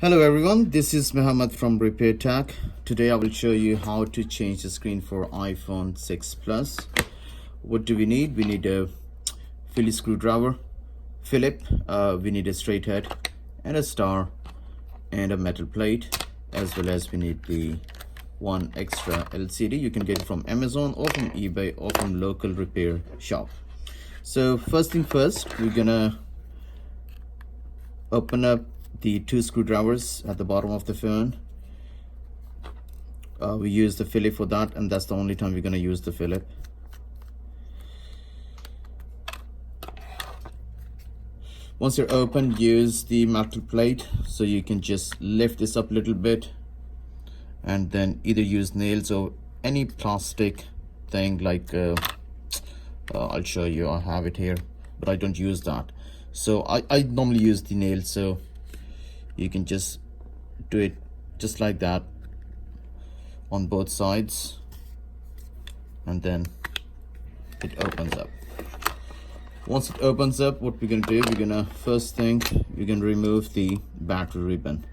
Hello everyone, this is Muhammad from Repair Tech. Today I will show you how to change the screen for iPhone 6 Plus. What do we need? We need a Philly screwdriver, Phillip, we need a straight head and a star and a metal plate, as well as we need the one extra LCD. You can get it from Amazon or from eBay or from local repair shop. So first thing first, we're gonna open up the two screwdrivers at the bottom of the phone. We use the Phillip for that, and that's the only time we're going to use the Phillip. Once you're open, use the metal plate, so you can just lift this up a little bit and then either use nails or any plastic thing like I'll show you, I have it here, but I don't use that. So I normally use the nails, so you can just do it just like that on both sides, and then it opens up. Once it opens up, what we're gonna do, we're gonna first thing, we're gonna remove the battery ribbon.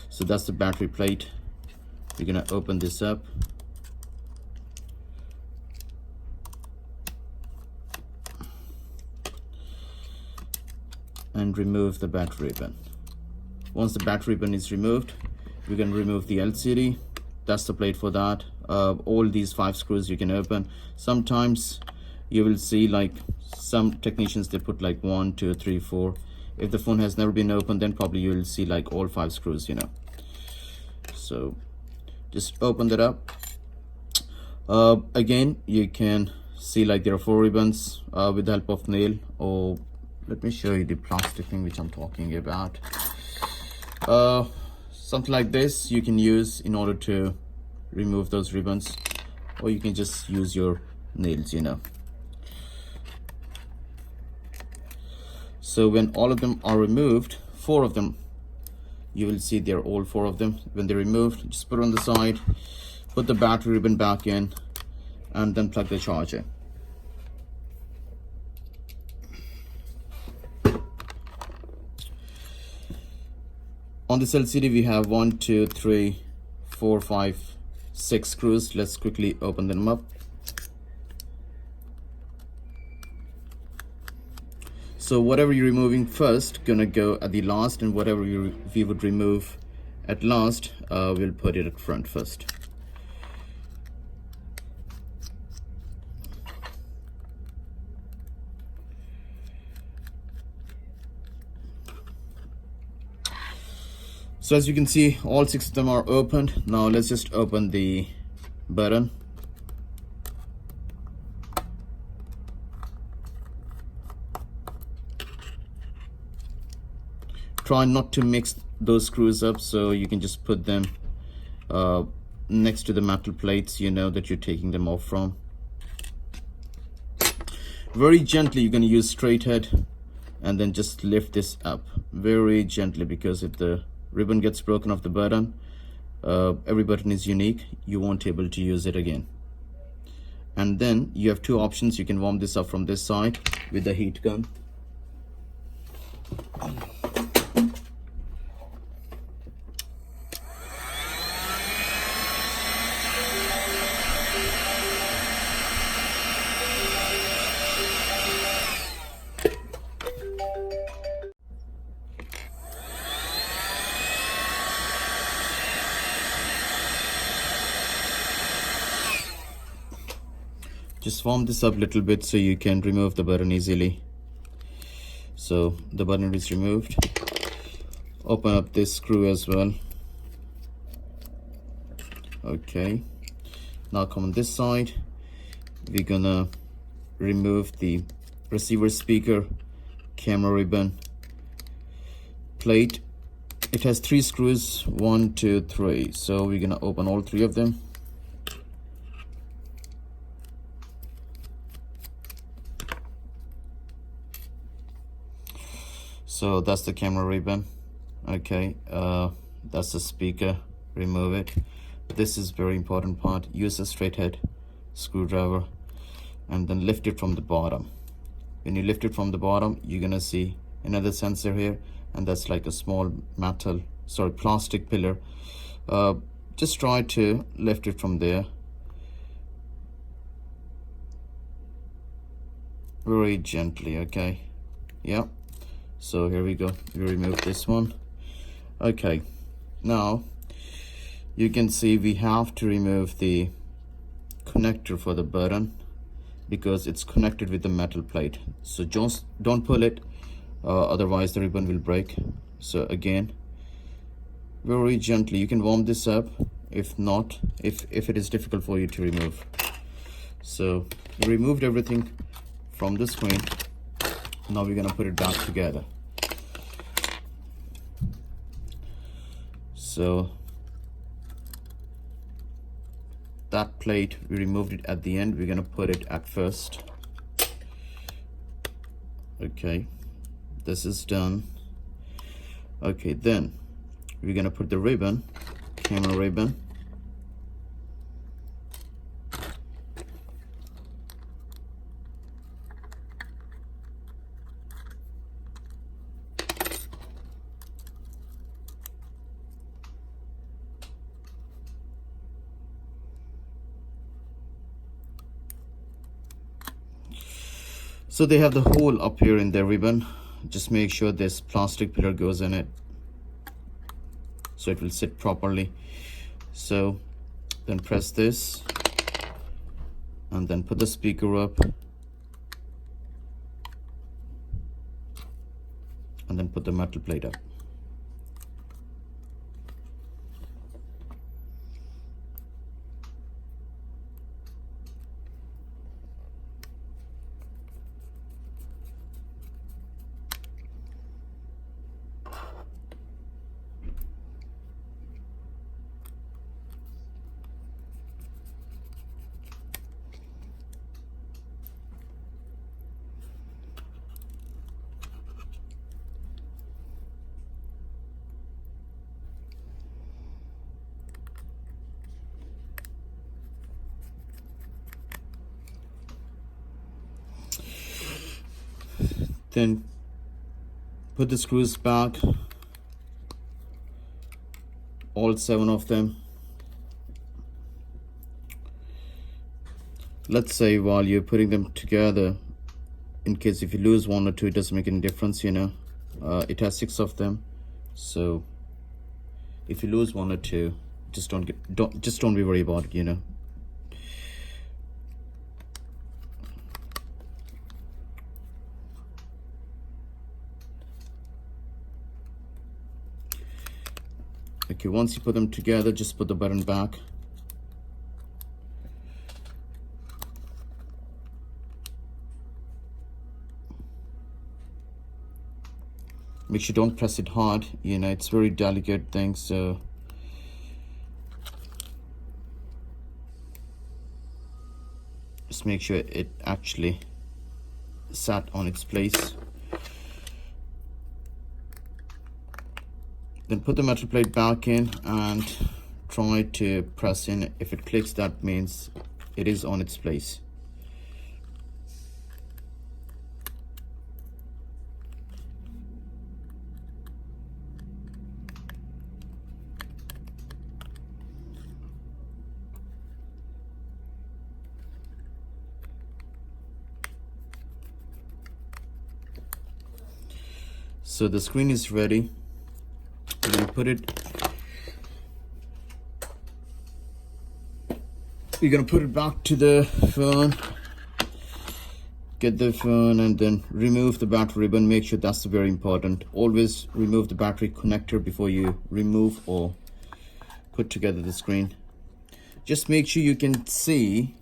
So that's the battery plate. We're gonna open this up. And remove the battery ribbon. Once the battery ribbon is removed, we're going to remove the LCD. That's the plate for that. All these 5 screws you can open. Sometimes you will see like some technicians, they put like 1, 2, 3, 4. If the phone has never been opened, then probably you will see like all 5 screws, So just open that up. Again, you can see like there are 4 ribbons with the help of nail, or let me show you the plastic thing which I'm talking about. Something like this you can use in order to remove those ribbons, or you can just use your nails. So when all of them are removed, 4 of them, you will see they're all 4 of them. When they're removed, just put it on the side, put the battery ribbon back in, and then plug the charger. On this LCD we have 1, 2, 3, 4, 5, 6 screws. Let's quickly open them up. So whatever you're removing first gonna go at the last, and whatever we would remove at last, we'll put it at front first. So as you can see, all 6 of them are opened. Now let's just open the button. Try not to mix those screws up, so you can just put them next to the metal plates that you're taking them off from. Very gently you're going to use straight head, and then just lift this up very gently, because if the ribbon gets broken off the button, every button is unique, you won't be able to use it again. And then you have 2 options. You can warm this up from this side with the heat gun, just warm this up a little bit so you can remove the button easily. So the button is removed. Open up this screw as well. Okay, now come on this side. We're gonna remove the receiver speaker camera ribbon plate. It has 3 screws, 1, 2, 3. So we're gonna open all 3 of them. So that's the camera ribbon. Okay, that's the speaker. Remove it. This is very important part. Use a straight head screwdriver and then lift it from the bottom. When you lift it from the bottom, you're gonna see another sensor here, and that's like a small metal plastic pillar. Just try to lift it from there very gently. Okay, yeah, so here we go. We remove this one. Okay, now you can see we have to remove the connector for the button because it's connected with the metal plate. So just don't pull it, otherwise the ribbon will break. So again, very gently. You can warm this up if not, if it is difficult for you to remove. So we removed everything from the screen. Now we're gonna put it back together. So that plate, we removed it at the end. We're gonna put it at first. Okay, this is done. Okay, then we're gonna put the ribbon, camera ribbon. So they have the hole up here in the ribbon. Just make sure this plastic pillar goes in it so it will sit properly. So then press this and then put the speaker up and then put the metal plate up. Then put the screws back, all 7 of them. Let's say while you're putting them together, in case if you lose 1 or 2, it doesn't make any difference, you know. It has 6 of them, so if you lose 1 or 2, just don't be worried about it, you know. Okay, once you put them together, just put the button back. Make sure you don't press it hard, you know, it's very delicate thing, so just make sure it actually sat on its place. Then put the metal plate back in and try to press in. If it clicks, that means it is on its place. So the screen is ready. We're gonna put it back to the phone. Get the phone and then remove the battery ribbon. Make sure that's very important. Always remove the battery connector before you remove or put together the screen. Just make sure you can see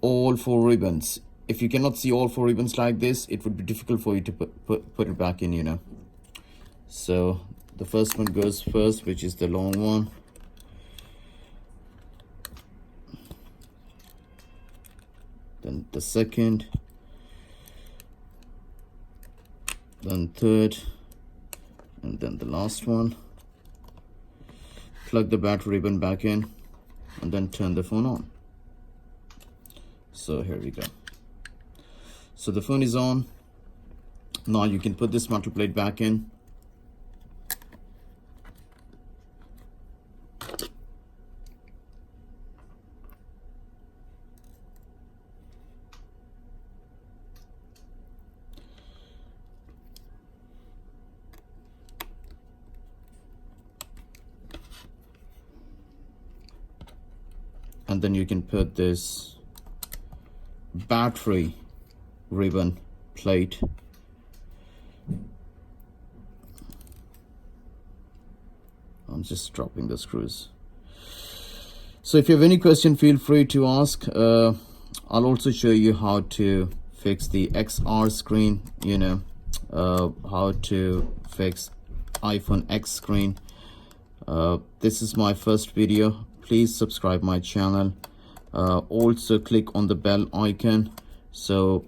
all 4 ribbons. If you cannot see all 4 ribbons like this, it would be difficult for you to put it back in, you know. So the first one goes first, which is the long one. Then the second, then third, and then the last one. Plug the battery ribbon back in and then turn the phone on. So here we go. So the phone is on. Now you can put this metal plate back in. and then you can put this battery ribbon plate. I'm just dropping the screws. So if you have any question, feel free to ask. I'll also show you how to fix the XR screen, you know, how to fix iPhone X screen. This is my first video. Please subscribe my channel. Also click on the bell icon so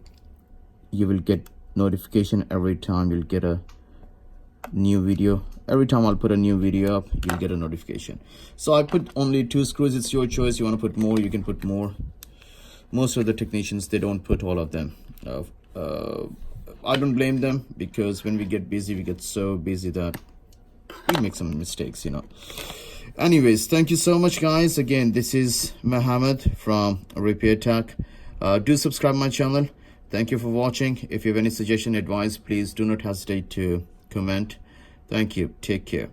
you will get notification every time you'll get a new video. Every time I'll put a new video up, you'll get a notification. So I put only 2 screws. It's your choice. You want to put more, you can put more. Most of the technicians, they don't put all of them. I don't blame them, because when we get busy, we get so busy that we make some mistakes, you know. Anyways, thank you so much, guys. Again, this is Mohammed from Repair Tech. Do subscribe my channel. Thank you for watching. If you have any suggestion, advice, please do not hesitate to comment. Thank you. Take care.